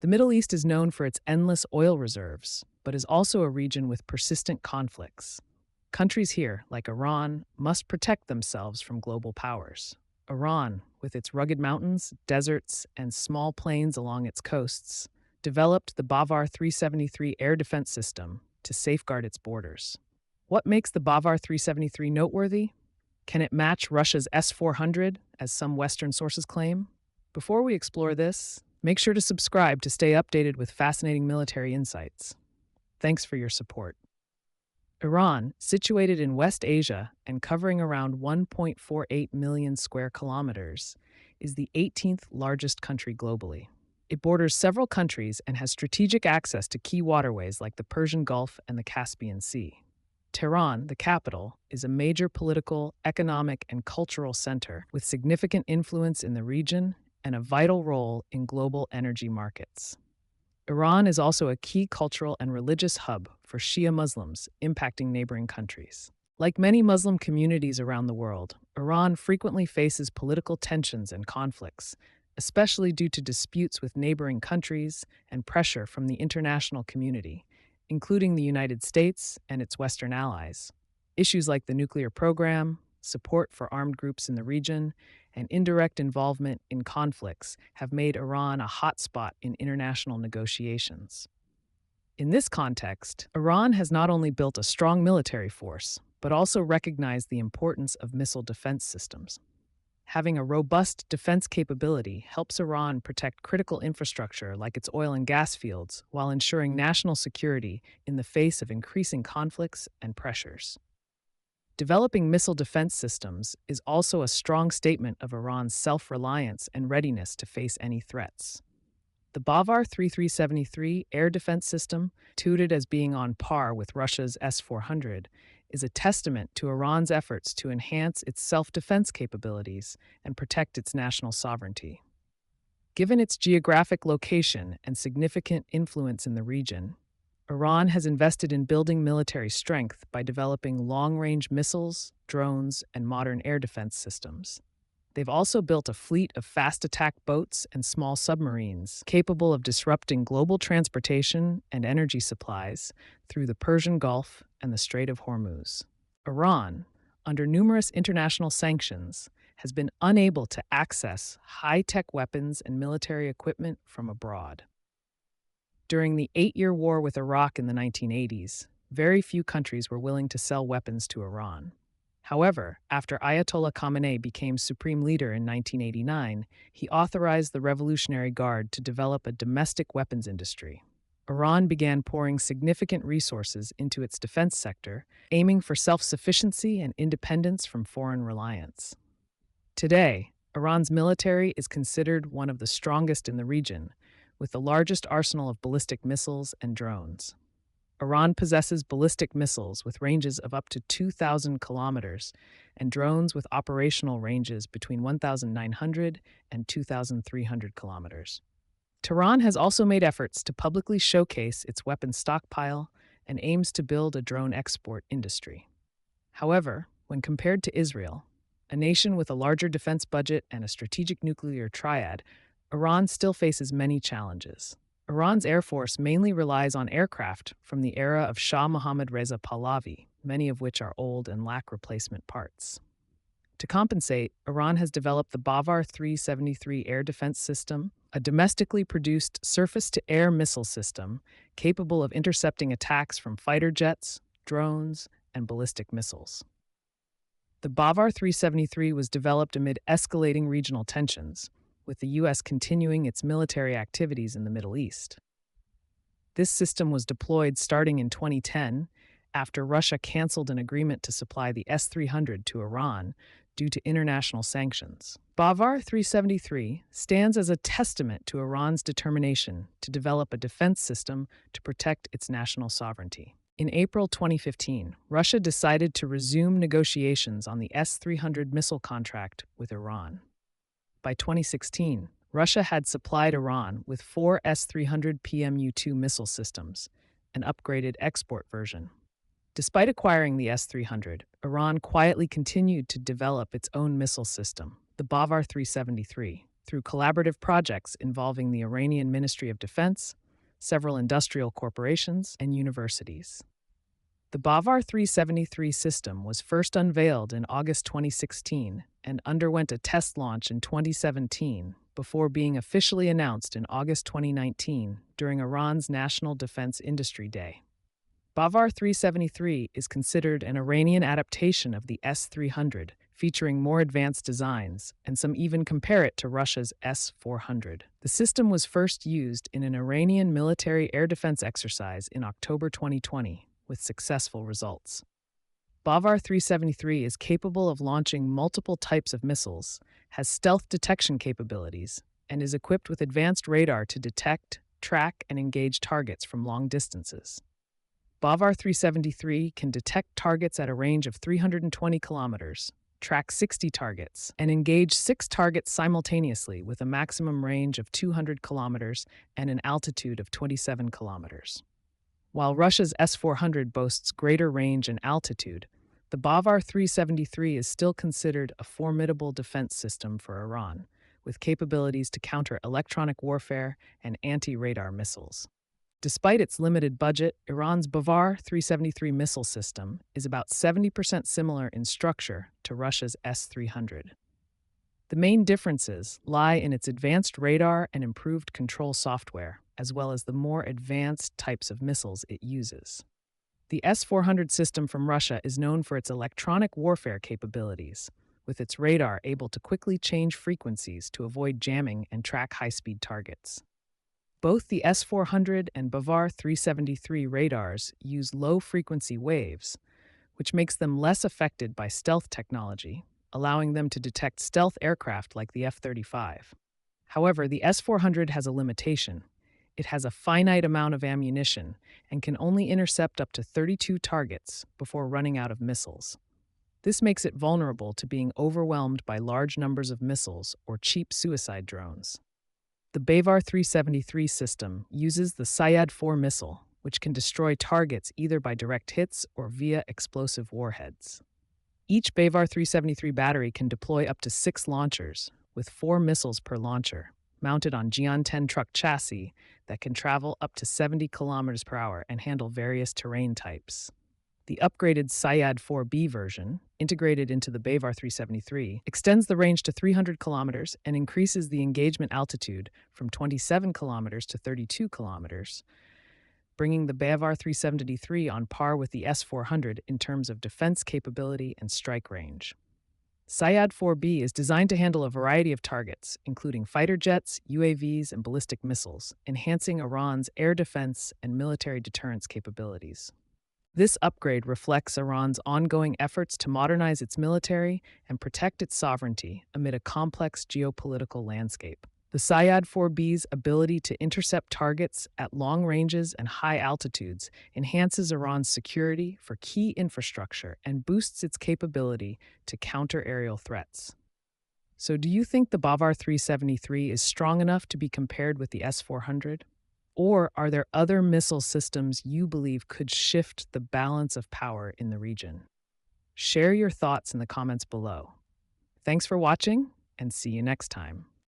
The Middle East is known for its endless oil reserves, but is also a region with persistent conflicts. Countries here, like Iran, must protect themselves from global powers. Iran, with its rugged mountains, deserts, and small plains along its coasts, developed the Bavar 373 air defense system to safeguard its borders. What makes the Bavar 373 noteworthy? Can it match Russia's S400, as some Western sources claim? Before we explore this, make sure to subscribe to stay updated with fascinating military insights. Thanks for your support. Iran, situated in West Asia and covering around 1.48 million square kilometers, is the 18th largest country globally. It borders several countries and has strategic access to key waterways like the Persian Gulf and the Caspian Sea. Tehran, the capital, is a major political, economic, and cultural center with significant influence in the region and a vital role in global energy markets. Iran is also a key cultural and religious hub for Shia Muslims, impacting neighboring countries. Like many Muslim communities around the world, Iran frequently faces political tensions and conflicts, especially due to disputes with neighboring countries and pressure from the international community, including the United States and its Western allies. Issues like the nuclear program, support for armed groups in the region, and indirect involvement in conflicts have made Iran a hotspot in international negotiations. In this context, Iran has not only built a strong military force, but also recognized the importance of missile defense systems. Having a robust defense capability helps Iran protect critical infrastructure like its oil and gas fields while ensuring national security in the face of increasing conflicts and pressures. Developing missile defense systems is also a strong statement of Iran's self-reliance and readiness to face any threats. The Bavar 3373 air defense system, touted as being on par with Russia's S400, is a testament to Iran's efforts to enhance its self-defense capabilities and protect its national sovereignty. Given its geographic location and significant influence in the region, Iran has invested in building military strength by developing long-range missiles, drones, and modern air defense systems. They've also built a fleet of fast attack boats and small submarines capable of disrupting global transportation and energy supplies through the Persian Gulf and the Strait of Hormuz. Iran, under numerous international sanctions, has been unable to access high-tech weapons and military equipment from abroad. During the 8-year war with Iraq in the 1980s, very few countries were willing to sell weapons to Iran. However, after Ayatollah Khamenei became supreme leader in 1989, he authorized the Revolutionary Guard to develop a domestic weapons industry. Iran began pouring significant resources into its defense sector, aiming for self-sufficiency and independence from foreign reliance. Today, Iran's military is considered one of the strongest in the region, with the largest arsenal of ballistic missiles and drones. Iran possesses ballistic missiles with ranges of up to 2,000 kilometers and drones with operational ranges between 1,900 and 2,300 kilometers. Tehran has also made efforts to publicly showcase its weapons stockpile and aims to build a drone export industry. However, when compared to Israel, a nation with a larger defense budget and a strategic nuclear triad, Iran still faces many challenges. Iran's air force mainly relies on aircraft from the era of Shah Mohammad Reza Pahlavi, many of which are old and lack replacement parts. To compensate, Iran has developed the Bavar 373 air defense system, a domestically produced surface-to-air missile system capable of intercepting attacks from fighter jets, drones, and ballistic missiles. The Bavar 373 was developed amid escalating regional tensions, with the U.S. continuing its military activities in the Middle East. This system was deployed starting in 2010 after Russia canceled an agreement to supply the S400 to Iran due to international sanctions. Bavar 373 stands as a testament to Iran's determination to develop a defense system to protect its national sovereignty. In April 2015, Russia decided to resume negotiations on the S400 missile contract with Iran. By 2016, Russia had supplied Iran with 4 S400 PMU-2 missile systems, an upgraded export version. Despite acquiring the S400, Iran quietly continued to develop its own missile system, the Bavar 373, through collaborative projects involving the Iranian Ministry of Defense, several industrial corporations, and universities. The bavar 373 system was first unveiled in August 2016 and underwent a test launch in 2017 before being officially announced in August 2019 during Iran's National Defense Industry Day. Bavar 373 is considered an Iranian adaptation of the S400, featuring more advanced designs, and some even compare it to Russia's S400. The system was first used in an Iranian military air defense exercise in October 2020, with successful results. Bavar 373 is capable of launching multiple types of missiles, has stealth detection capabilities, and is equipped with advanced radar to detect, track, and engage targets from long distances. Bavar 373 can detect targets at a range of 320 kilometers, track 60 targets, and engage 6 targets simultaneously with a maximum range of 200 kilometers and an altitude of 27 kilometers. While Russia's S400 boasts greater range and altitude, the Bavar 373 is still considered a formidable defense system for Iran, with capabilities to counter electronic warfare and anti-radar missiles. Despite its limited budget, Iran's bavar 373 missile system is about 70% similar in structure to Russia's S-300. The main differences lie in its advanced radar and improved control software, as well as the more advanced types of missiles it uses. The S-400 system from Russia is known for its electronic warfare capabilities, with its radar able to quickly change frequencies to avoid jamming and track high-speed targets. Both the S400 and bavar 373 radars use low-frequency waves, which makes them less affected by stealth technology, allowing them to detect stealth aircraft like the F-35. However, the S400 has a limitation. It has a finite amount of ammunition and can only intercept up to 32 targets before running out of missiles. This makes it vulnerable to being overwhelmed by large numbers of missiles or cheap suicide drones. The bavar 373 system uses the Sayad-4 missile, which can destroy targets either by direct hits or via explosive warheads. Each bavar 373 battery can deploy up to 6 launchers, with 4 missiles per launcher, mounted on Jian-10 truck chassis that can travel up to 70 km per hour and handle various terrain types. The upgraded Sayad-4B version, integrated into the bavar 373, extends the range to 300 kilometers and increases the engagement altitude from 27 kilometers to 32 kilometers, bringing the bavar 373 on par with the S400 in terms of defense capability and strike range. Sayad-4B is designed to handle a variety of targets, including fighter jets, UAVs, and ballistic missiles, enhancing Iran's air defense and military deterrence capabilities. This upgrade reflects Iran's ongoing efforts to modernize its military and protect its sovereignty amid a complex geopolitical landscape. The Sayad-4B's ability to intercept targets at long ranges and high altitudes enhances Iran's security for key infrastructure and boosts its capability to counter aerial threats. So, do you think the bavar 373 is strong enough to be compared with the S-400? Or are there other missile systems you believe could shift the balance of power in the region? Share your thoughts in the comments below. Thanks for watching, and see you next time.